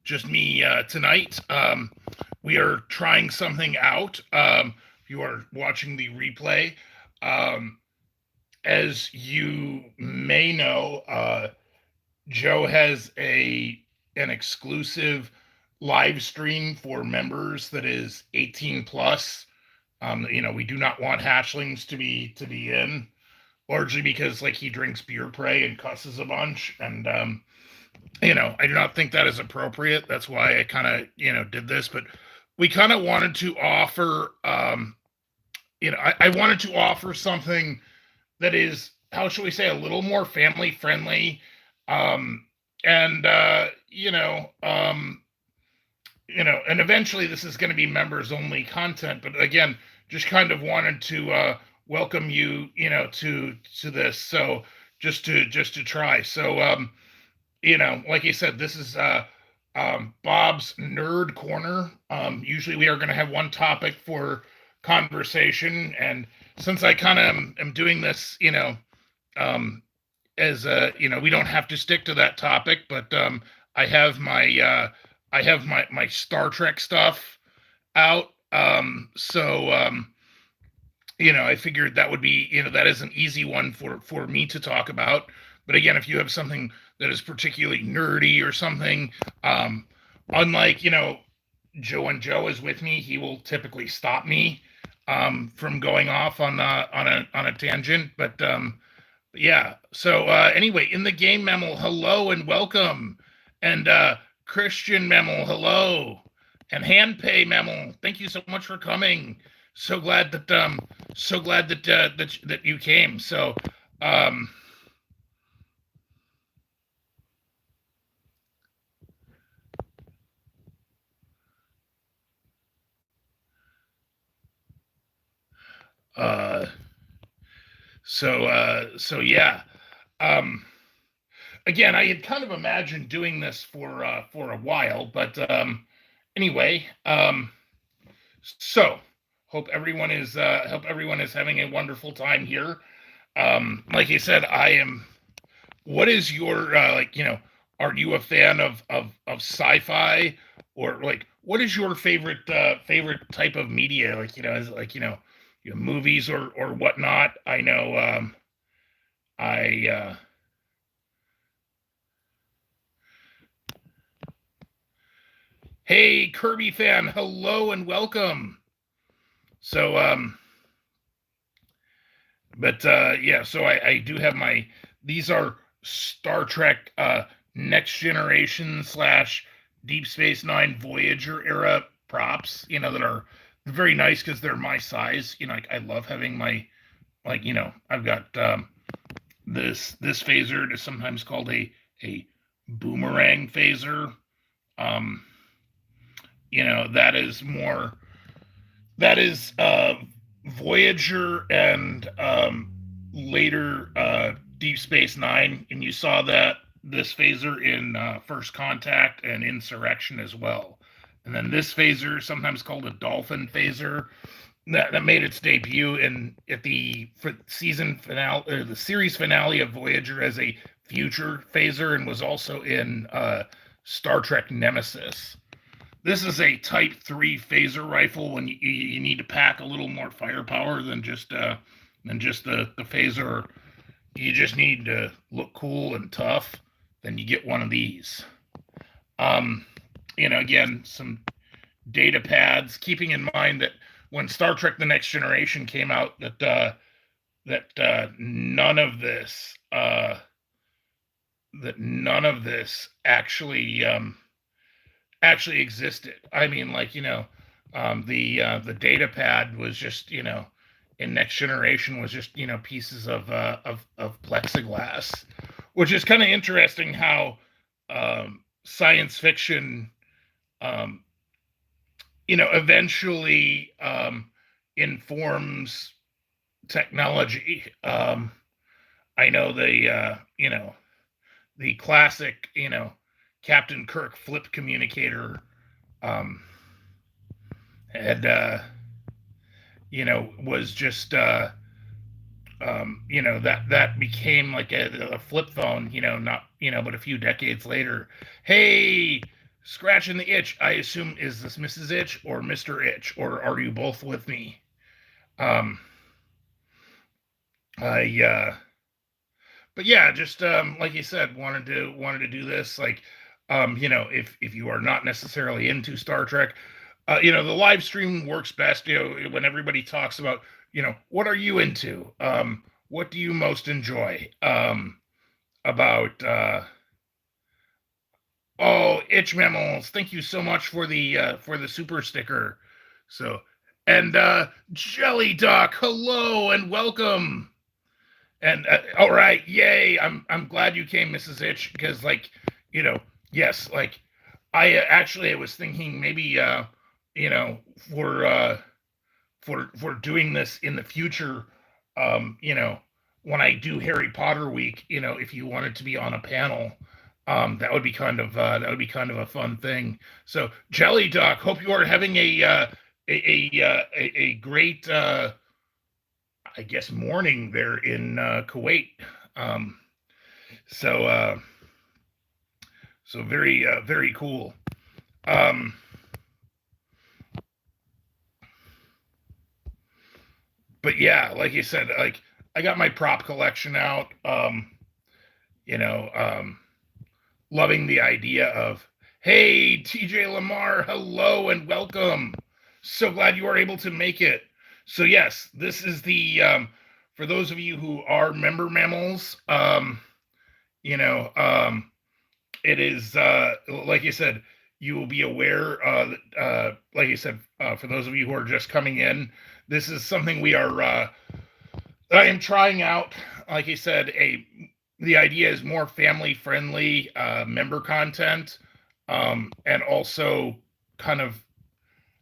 just me tonight. We are trying something out. If you are watching the replay, um, as you may know, Joe has a an exclusive live stream for members that is 18 plus. We do not want hatchlings to be in, largely because like he drinks beer prey and cusses a bunch, and I do not think that is appropriate. That's why I kind of, did this. But we kind of wanted to offer, I wanted to offer something that is, how should we say, a little more family friendly. And, and eventually this is going to be members only content. But again, just kind of wanted to welcome you, to this. So just to try. So, like I said, this is Bob's Nerd Corner. Usually we are going to have one topic for conversation. And since I kind of am doing this, as we don't have to stick to that topic, but I have my Star Trek stuff out. I figured that would be, that is an easy one for me to talk about. But again, if you have something that is particularly nerdy or something, unlike, Joe and Joe is with me, he will typically stop me from going off on a tangent. But yeah. So anyway, in the game mammal, hello and welcome, and Christian mammal, hello, and handpay mammal, thank you so much for coming. So glad that that you came. So uh so yeah. Again, I had kind of imagined doing this for a while, but anyway, so hope everyone is having a wonderful time here. Like I said, I am. What is your are you a fan of sci-fi, or like what is your favorite type of media? Like, is it like, movies or whatnot? I know I Hey, Kirby fan, hello and welcome. So but yeah, so I do have these are Star Trek Next Generation / Deep Space Nine Voyager era props, that are very nice because they're my size. I love having I've got this phaser. It is sometimes called a Boomerang Phaser. That is Voyager and later Deep Space Nine, and you saw this phaser in First Contact and Insurrection as well. And then this phaser, sometimes called a Dolphin Phaser, that made its debut at the season finale, or the series finale of Voyager as a future phaser, and was also in Star Trek Nemesis. This is a Type 3 phaser rifle when you need to pack a little more firepower than just the phaser. You just need to look cool and tough. Then you get one of these. Again, some data pads. Keeping in mind that when Star Trek: The Next Generation came out, that none of this actually existed. I mean, the data pad was just, in Next Generation was just, pieces of plexiglass, which is kind of interesting how science fiction, eventually informs technology. I know the classic, Captain Kirk flip communicator had was just that became like a flip phone, not but a few decades later. Hey, Scratching the itch. I assume, is this Mrs. Itch or Mr. Itch, or are you both with me? Um, I but yeah, just like you said, wanted to do this. Like, if you are not necessarily into Star Trek, the live stream works best. When everybody talks about, what are you into? What do you most enjoy? About Oh, itch mammals. Thank you so much for the super sticker. So, and Jelly Duck, hello and welcome. And all right, yay! I'm glad you came, Mrs. Itch, because yes, like I was thinking maybe you know for for doing this in the future, when I do Harry Potter week, if you wanted to be on a panel, that would be kind of a fun thing. So Jelly Duck, hope you are having a great I guess morning there in Kuwait. Um, so very cool. Um, but yeah, like you said, like I got my prop collection out. You know, loving the idea of, hey, TJ Lamar, hello and welcome. So glad you are able to make it. So yes, this is the for those of you who are member mammals. You know, it is like you said, you will be aware. Like you said, for those of you who are just coming in, this is something we are. I am trying out. Like I said, the idea is more family friendly member content, and also kind of,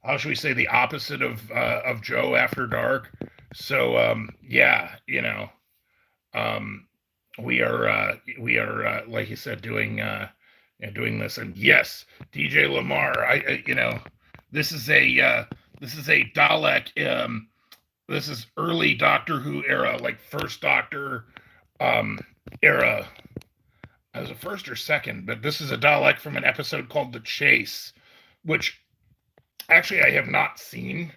how should we say, the opposite of Joe After Dark. So yeah, um, we are like you said, doing this. And yes, DJ Lamar, this is a Dalek. This is early Doctor Who era, like first Doctor era. I was a first or second, but this is a Dalek from an episode called The Chase, which actually I have not seen.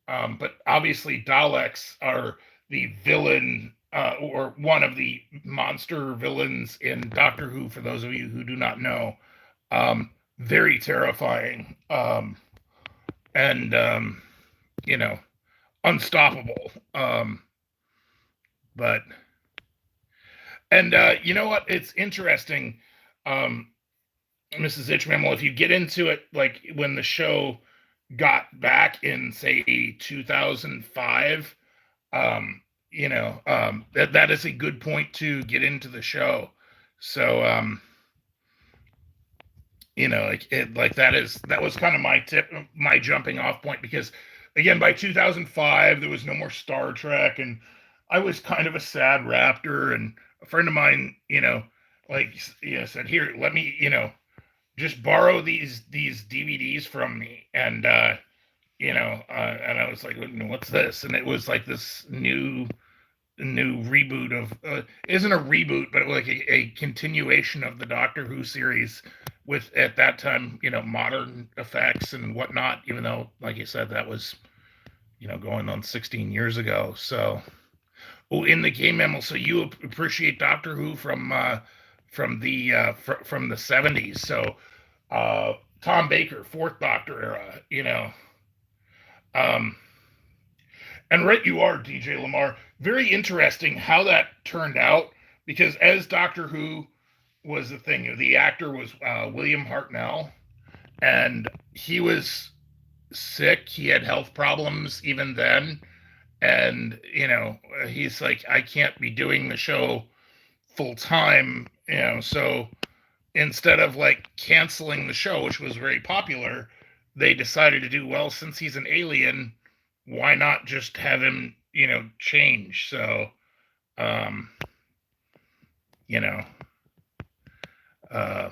But obviously Daleks are the villain, or one of the monster villains in Doctor Who, for those of you who do not know. Very terrifying, and unstoppable. But and you know what? It's interesting, Mrs. Itchmammal, if you get into it, like when the show got back in, say, 2005, that is a good point to get into the show. So, that was kind of my jumping off point, because again, by 2005, there was no more Star Trek, and I was kind of a sad Raptor, and a friend of mine, said, here, let me, just borrow these DVDs from me. And, and I was like, what's this? And it was like this new reboot of, isn't a reboot, but like a continuation of the Doctor Who series with, at that time, modern effects and whatnot, even though, like you said, that was, going on 16 years ago. So, in the game, Emil, so you appreciate Doctor Who from the 70s. So, Tom Baker, Fourth Doctor era, and right you are, DJ Lamar. Very interesting how that turned out, because as Doctor Who was the thing, the actor was William Hartnell, and he was sick. He had health problems even then. And, he's like, I can't be doing the show full time, so instead of like canceling the show, which was very popular, they decided to do, well, since he's an alien, why not just have him, change? So, you know, uh,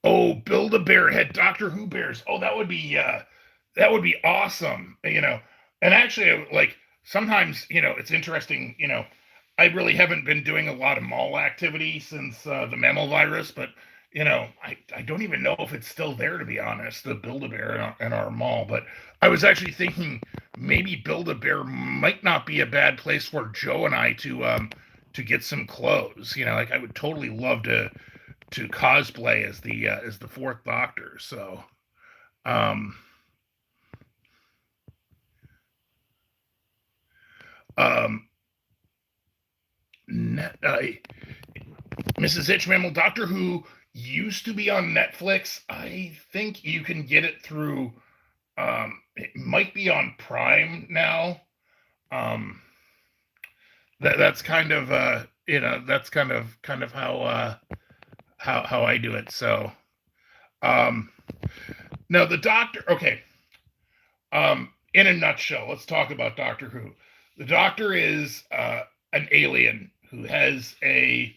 oh, build a bear head, Doctor Who bears. Oh, that would be awesome. And actually, like sometimes, it's interesting. I really haven't been doing a lot of mall activity since the mammal virus, but I don't even know if it's still there, to be honest, the Build-A-Bear in our mall. But I was actually thinking maybe Build-A-Bear might not be a bad place for Joe and I to get some clothes. Like I would totally love to cosplay as the Fourth Doctor. So, um, um, net, Mrs. Mammal Doctor Who used to be on Netflix. I think you can get it through. It might be on Prime now. Um, that's kind of that's kind of how I do it. So um, now the Doctor. Okay. In a nutshell, let's talk about Doctor Who. The Doctor is an alien who has a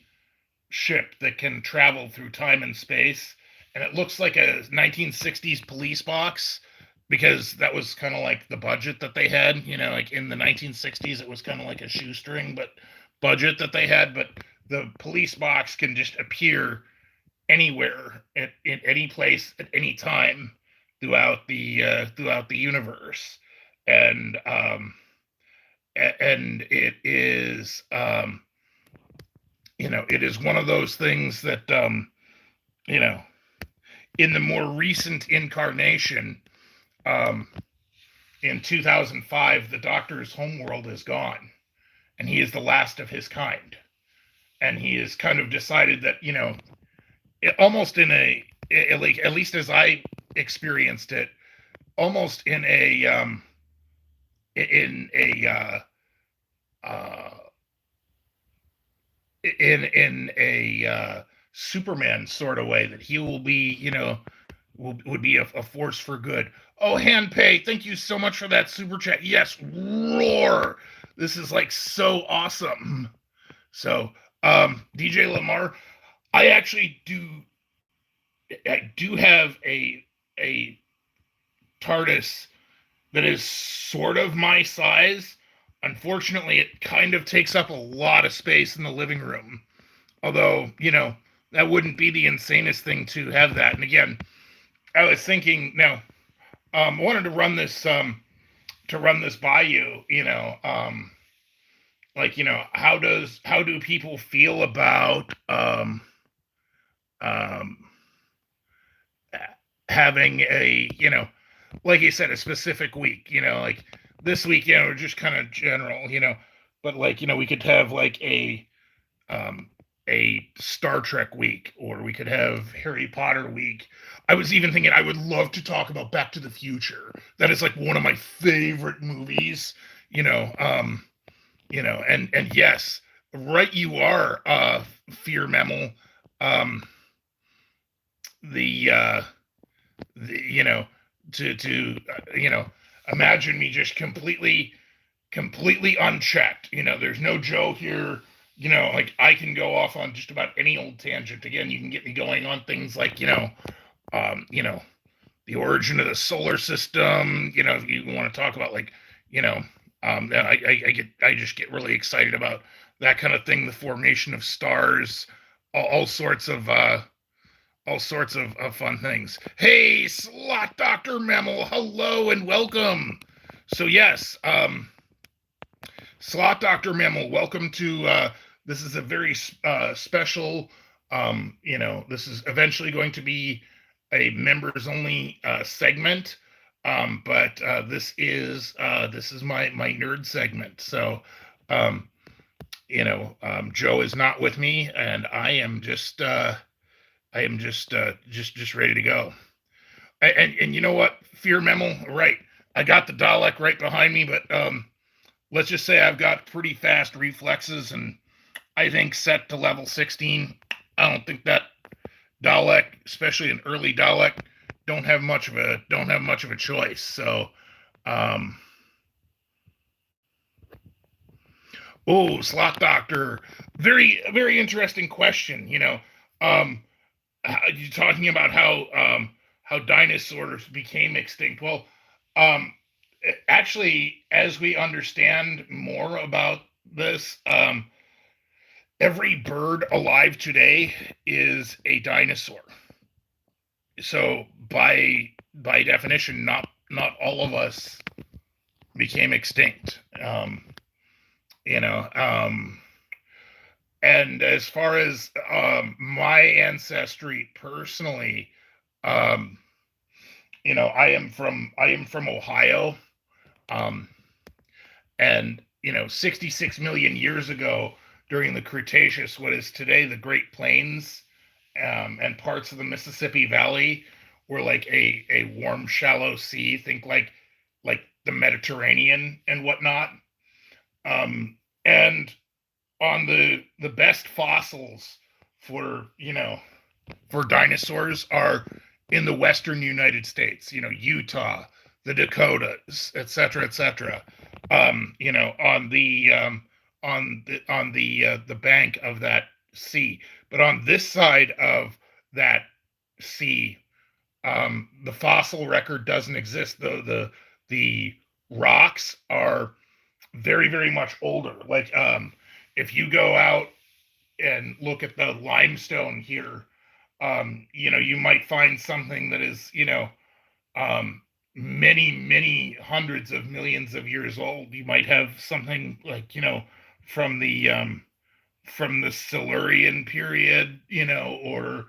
ship that can travel through time and space, and it looks like a 1960s police box because that was kind of like the budget that they had. Like in the 1960s, it was kind of like a shoestring, but budget that they had. But the police box can just appear anywhere, in any place, at any time throughout the universe, and it is it is one of those things that you know in the more recent incarnation, um, in 2005, the Doctor's homeworld is gone, and he is the last of his kind, and he has kind of decided that almost in like, at least as I experienced it, almost in a Superman sort of way, that he will be, would be a force for good. Oh, Handpay, thank you so much for that super chat. Yes, roar. This is like so awesome. So, DJ Lamar, I actually do have a TARDIS that is sort of my size. Unfortunately, it kind of takes up a lot of space in the living room. Although, that wouldn't be the insanest thing to have that. And again, I was thinking, now, I wanted to run this by you. Like, how do people feel about um, having a, like you said, a specific week, like this week, just kind of general, but like, we could have like a Star Trek week, or we could have Harry Potter week. I was even thinking I would love to talk about Back to the Future. That is like one of my favorite movies, and yes, right you are, Fear Memel. Um, the to imagine me just completely unchecked. There's no Joe here. Like I can go off on just about any old tangent. Again, you can get me going on things like the origin of the solar system. If you want to talk about like I just get really excited about that kind of thing. The formation of stars, all sorts of fun things. Hey, Slot Dr. Memel, hello and welcome. So yes, Slot Dr. Memel, welcome to, this is a very special, this is eventually going to be a members only segment, but this is my nerd segment. So, Joe is not with me, and I am just ready to go. And you know what, Fear Memel, right? I got the Dalek right behind me, but let's just say I've got pretty fast reflexes, and I think set to level 16. I don't think that Dalek, especially an early Dalek, don't have much of a choice. So, Slot Doctor, very interesting question. You're talking about how dinosaurs became extinct. Well, actually, as we understand more about this, every bird alive today is a dinosaur. So by definition, not all of us became extinct. You know, and as far as my ancestry personally, um, I am from Ohio, um, and 66 million years ago, during the Cretaceous, what is today the Great Plains, and parts of the Mississippi Valley were like a warm, shallow sea. Think like the Mediterranean and whatnot. And on the best fossils for for dinosaurs are in the western United States. Utah, the Dakotas, etc., etc. On the bank of that sea. But on this side of that sea, the fossil record doesn't exist. The rocks are very, very much older. Like, if you go out and look at the limestone here, you might find something that is, many, many hundreds of millions of years old. You might have something like, from the Silurian period, or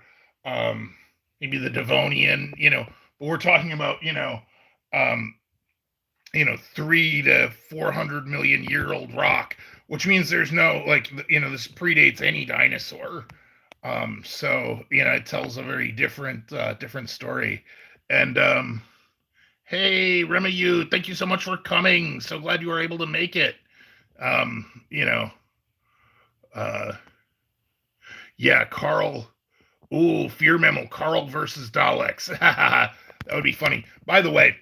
maybe the Devonian, but we're talking about, um, 3 to 400 million year old rock, which means there's no, like, this predates any dinosaur. So it tells a very different story. And hey, Remayu, thank you so much for coming. So glad you were able to make it. Um, you know, uh, yeah, Carl. Ooh, fear memo. Carl versus Daleks. That would be funny. By the way,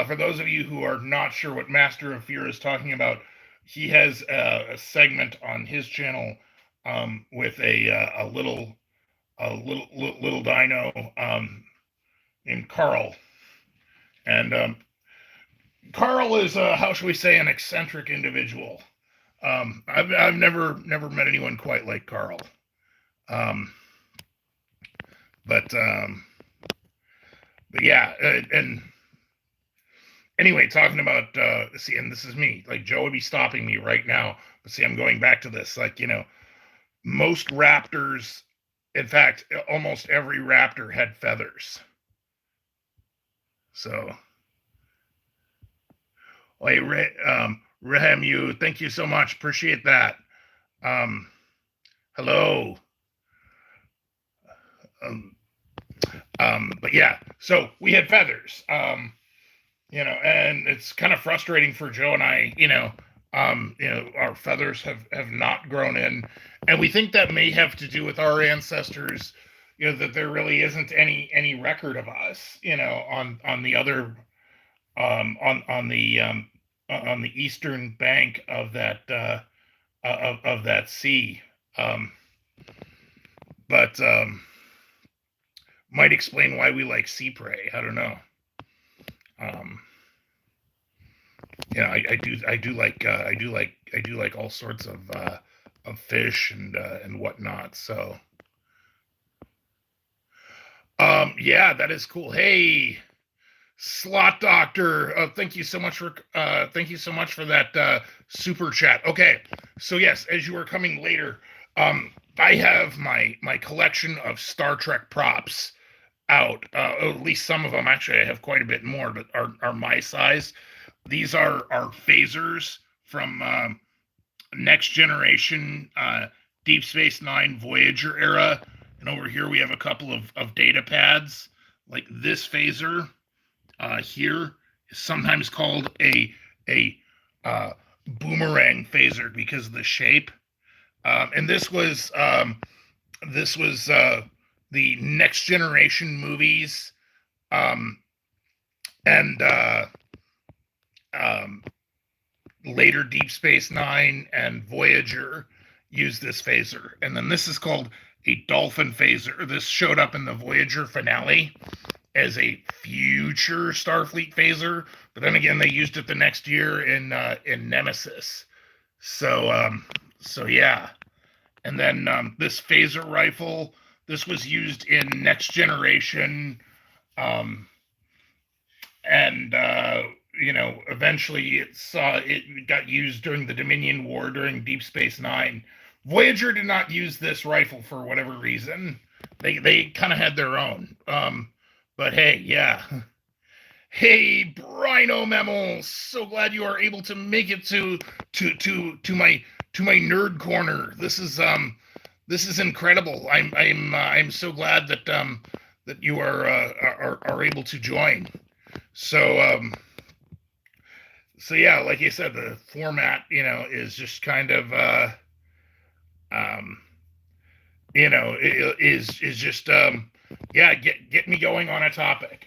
for those of you who are not sure what Master of Fear is talking about, he has a segment on his channel, with a little dino, named Carl, and Carl is, how shall we say, an eccentric individual. I've never met anyone quite like Carl. Um, but yeah, and anyway, talking about, see, and this is me. Like, Joe would be stopping me right now, but see, I'm going back to this. Like, most raptors, in fact, almost every raptor had feathers. So, hey, Rehemu, thank you so much. Appreciate that. Hello. But yeah, so we had feathers. And it's kind of frustrating for Joe and I. Our feathers have not grown in, and we think that may have to do with our ancestors. That there really isn't any record of us. On the other, on the eastern bank of that, of that sea. But might explain why we like sea prey. I don't know. I do like all sorts of fish and whatnot. So, yeah, that is cool. Hey, Slot Doctor, thank you so much for that super chat. Okay, so yes, as you are coming later, I have my collection of Star Trek props out. At least some of them. Actually, I have quite a bit more, but are my size. These are phasers from Next Generation, Deep Space Nine, Voyager era, and over here we have a couple of data pads. Like this phaser here is sometimes called a Boomerang Phaser because of the shape. And this was the Next Generation movies, and later Deep Space Nine and Voyager used this phaser. And then this is called a Dolphin Phaser. This showed up in the Voyager finale as a future Starfleet phaser, but then again they used it the next year in Nemesis. So yeah, And then this phaser rifle, this was used in Next Generation, um, and eventually it got used during the Dominion War during Deep Space Nine. Voyager did not use this rifle for whatever reason. They kind of had their own. But hey, yeah. Hey, Brino Memmel, so glad you are able to make it to my nerd corner. This is incredible. I'm so glad that you are able to join. So so yeah, like you said, the format is just kind of is just yeah, get me going on a topic.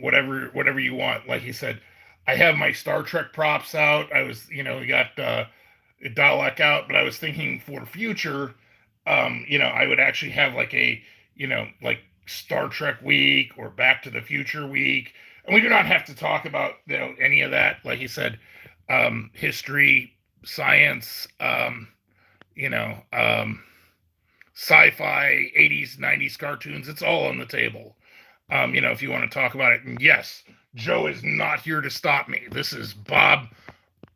Whatever you want. Like you said, I have my Star Trek props out. I was, we got Dalek out, but I was thinking for the future, I would actually have like a, like Star Trek week or Back to the Future week. And we do not have to talk about, any of that. Like you said, history, science, sci-fi, 80s, 90s cartoons. It's all on the table. If you want to talk about it. And yes, Joe is not here to stop me. This is Bob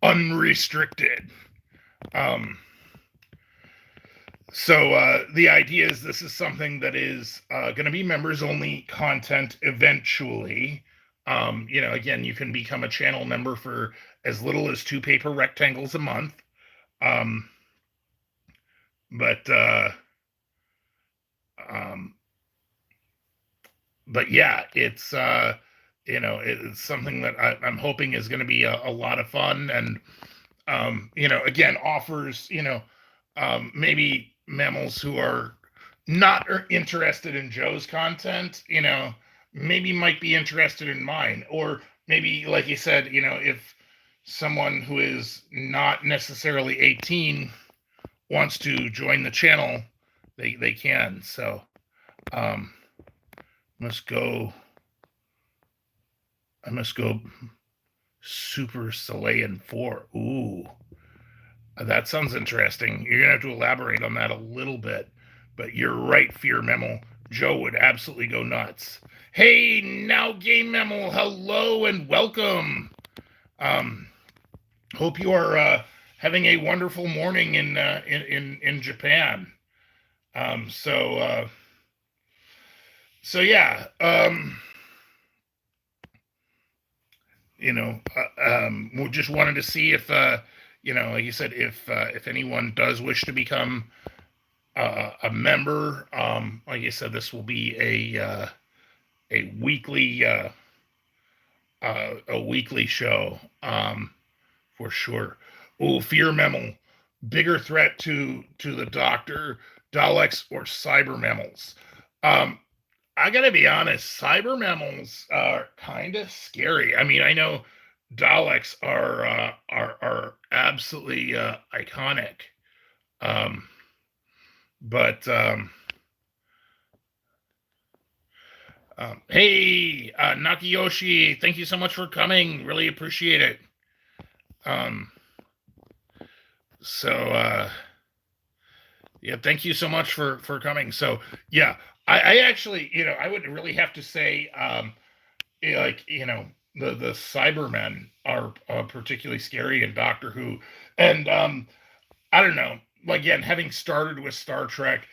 Unrestricted. So the idea is this is something that is going to be members only content eventually. Again, you can become a channel member for as little as 2 paper rectangles a month. But yeah, it's it's something that I'm hoping is going to be a lot of fun, and again, offers maybe mammals who are not interested in Joe's content, maybe might be interested in mine, or maybe, like you said, if someone who is not necessarily 18 wants to join the channel, they can. So I must go Super Saiyan 4. Ooh, that sounds interesting. You're gonna have to elaborate on that a little bit, but you're right, Fear Memmel. Joe would absolutely go nuts. Hey, Now Game Memmel, hello and welcome. Hope you are having a wonderful morning in Japan. So yeah. We just wanted to see if like you said, if anyone does wish to become a member, like you said, this will be a weekly show, for sure. Oh, Fear Memmel, bigger threat to the Doctor, Daleks, or Cyber Mammals? I gotta be honest, Cyber Mammals are kind of scary. I mean, I know Daleks are absolutely iconic, but hey, Nakayoshi, thank you so much for coming. Really appreciate it. So yeah, thank you so much for coming. So yeah, I actually, I would really have to say, like, the Cybermen are particularly scary in Doctor Who, and I don't know. Again, having started with Star Trek,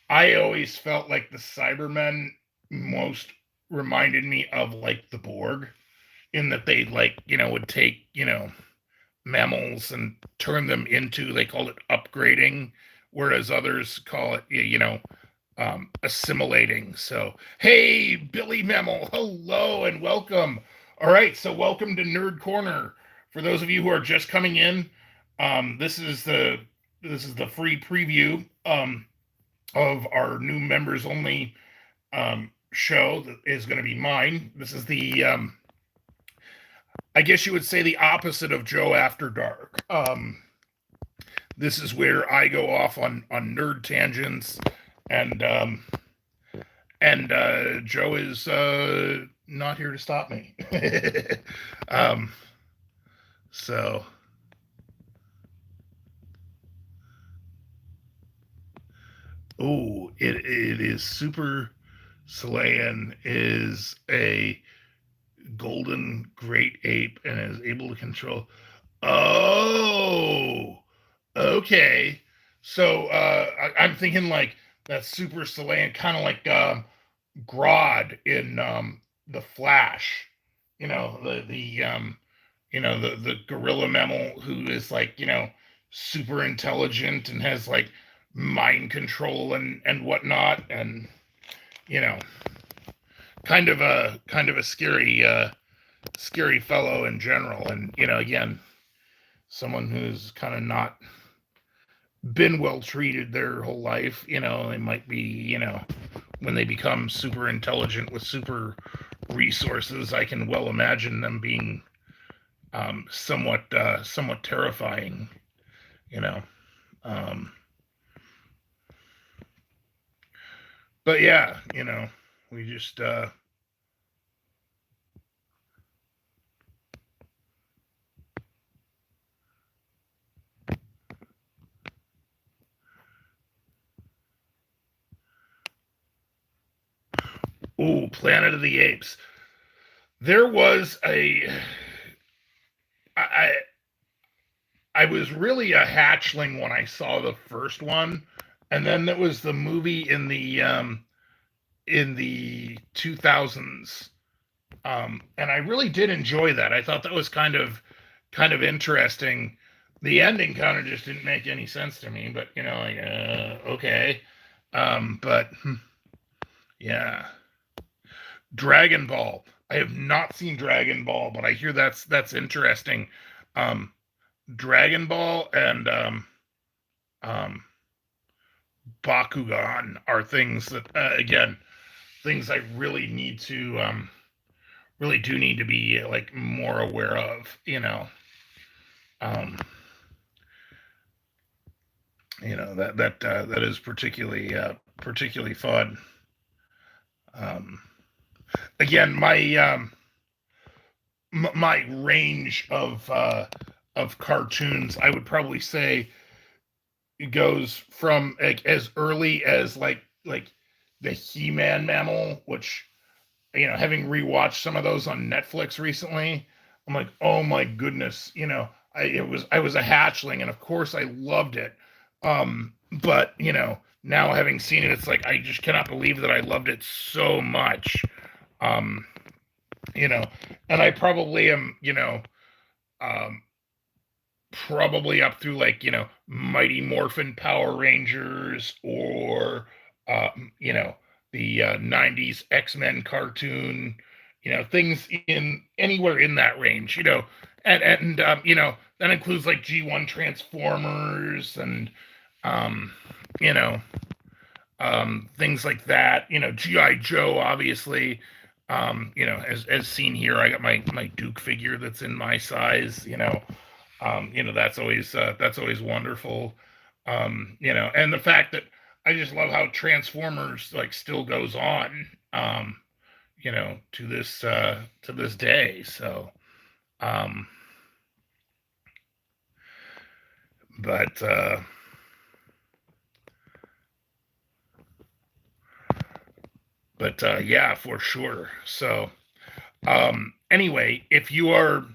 I always felt like the Cybermen most reminded me of like the Borg, in that they would take mammals and turn them into, they called it upgrading, whereas others call it assimilating. So hey, Billy Memmel, hello and welcome. All right, so welcome to Nerd Corner. For those of you who are just coming in, this is the free preview of our new members only show that is going to be mine. This is the I guess you would say the opposite of Joe After Dark. This is where I go off on nerd tangents, and Joe is not here to stop me. So Oh, it is Super Saiyan is a golden great ape and is able to control. Oh, okay. So I'm thinking like that Super Saiyan, kind of like Grodd in the Flash. The gorilla mammal who is like super intelligent and has like mind control and whatnot, and you know kind of a scary fellow in general, and again, someone who's kind of not been well treated their whole life. They might be, when they become super intelligent with super resources, I can well imagine them being somewhat terrifying. You know, um, but yeah, we just ooh, Planet of the Apes. There was a I I was really a hatchling when I saw the first one, and then there was the movie in the 2000s, and I really did enjoy that. I thought that was kind of interesting. The ending kind of just didn't make any sense to me, but like, okay, but yeah, Dragon Ball. I have not seen Dragon Ball, but I hear that's interesting. Um, Dragon Ball and um, Bakugan are things that, again, things I really do need to be like more aware of. Um, that is particularly fun. Um, Again, my range of cartoons, I would probably say, it goes from like as early as like the He-Man mammal, which having rewatched some of those on Netflix recently, I'm like, oh my goodness, I was a hatchling, and of course I loved it. But now having seen it, it's like I just cannot believe that I loved it so much. Um, you know, and I probably am, um, probably up through like Mighty Morphin Power Rangers, or the 90s X-Men cartoon, things in anywhere in that range, and that includes like G1 Transformers, and um you know things like that, GI Joe, obviously. As seen here, I got my Duke figure that's in my size. That's always wonderful. And the fact that I just love how Transformers like still goes on, to this day. So, um, but yeah, for sure. So, anyway, if you are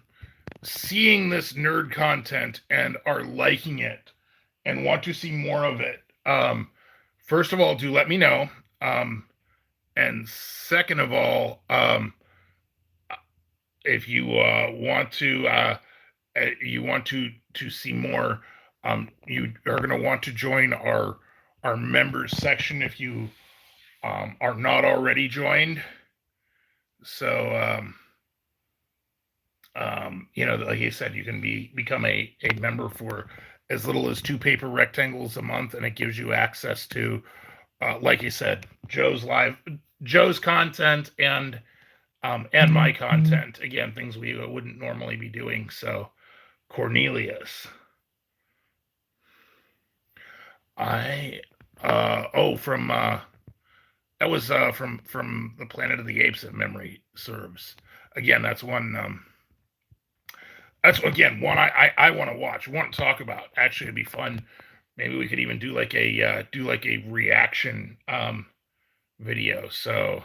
seeing this nerd content and are liking it and want to see more of it, first of all, do let me know. And second of all, if you want to see more, you are going to want to join our members section if you are not already joined. So, like I said, you can become a member for as little as 2 paper rectangles a month, and it gives you access to, like I said, Joe's content, and my content. Again, things we wouldn't normally be doing. So, Cornelius, I from that was from the Planet of the Apes, if memory serves. Again, that's one. That's again one I want to watch, want to talk about. Actually, it'd be fun maybe we could even do like a reaction video. So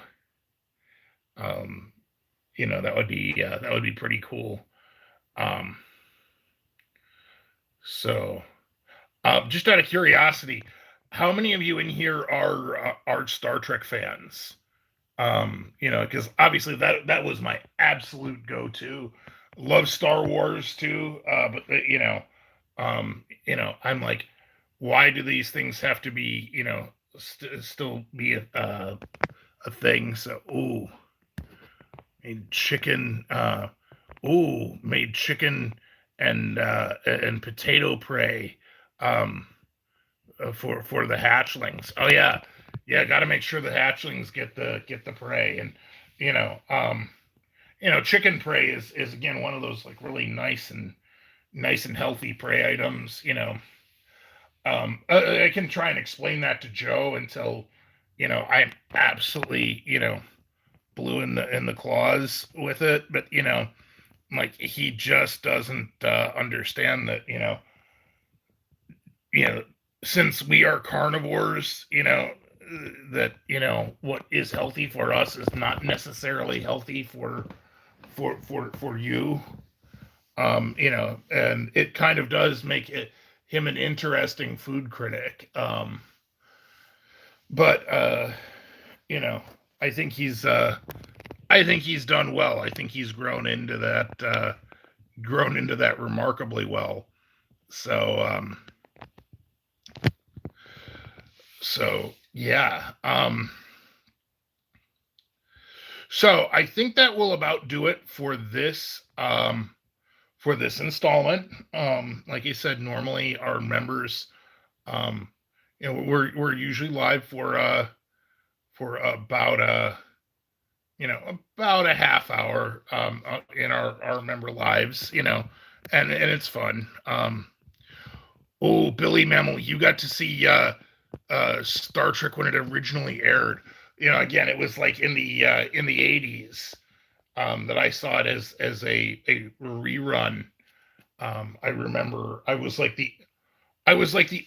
that would be pretty cool. Um, so just out of curiosity, how many of you in here are Star Trek fans? Because obviously that was my absolute go-to. Love Star Wars too, but I'm like, why do these things have to be, still be a thing? So, made chicken, made chicken and potato prey, um, for the hatchlings. Oh yeah, yeah. Got to make sure the hatchlings get the prey, and you know, um, chicken prey is again one of those like really nice and healthy prey items. I can try and explain that to Joe until I'm absolutely blue in the claws with it, but like he just doesn't understand that you know since we are carnivores, that what is healthy for us is not necessarily healthy for you. And it kind of does make him an interesting food critic. But I think he's done well. I think he's grown into that remarkably well. So yeah. So I think that will about do it for this installment. Like I said, normally our members, we're usually live for about about a half hour in our member lives, and it's fun. Billy Mammal, you got to see Star Trek when it originally aired. Again, it was like in the 80s that I saw it as a rerun. I remember I was like the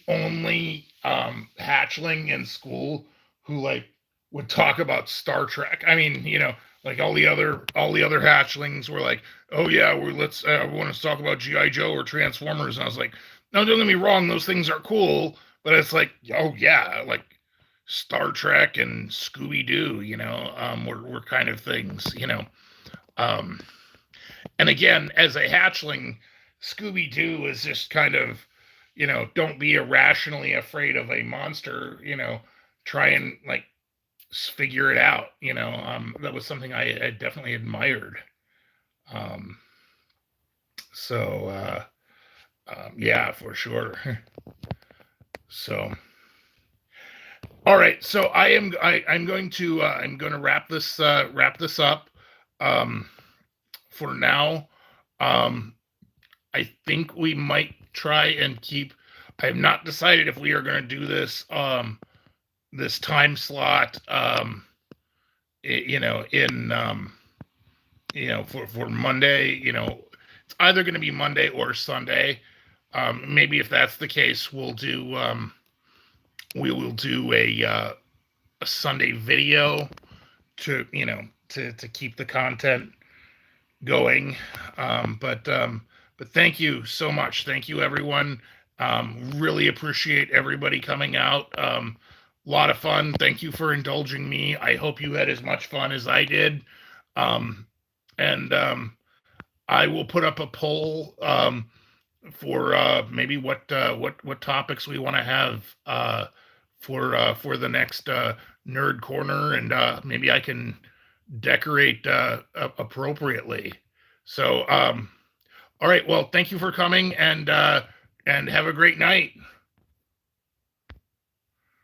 only hatchling in school who like would talk about Star Trek. I mean, like all the other hatchlings were like, "Oh yeah, we want to talk about GI Joe or Transformers," and I was like, "No, don't get me wrong, those things are cool, but it's like, oh yeah, like Star Trek and Scooby Doo, were kind of things, and again, as a hatchling, Scooby Doo is just kind of, don't be irrationally afraid of a monster, try and like figure it out, that was something I definitely admired. So, yeah, for sure. So, all right. So I'm going to wrap this up. For now, I think we might try and keep. I have not decided if we are going to do this this time slot. For Monday. It's either going to be Monday or Sunday. Maybe if that's the case, we will do a Sunday video to keep the content going. But thank you so much. Thank you, everyone. Really appreciate everybody coming out. A lot of fun. Thank you for indulging me. I hope you had as much fun as I did. And I will put up a poll for maybe what topics we want to have for the next Nerd Corner, and maybe I can decorate appropriately. So, all right. Well, thank you for coming, and have a great night.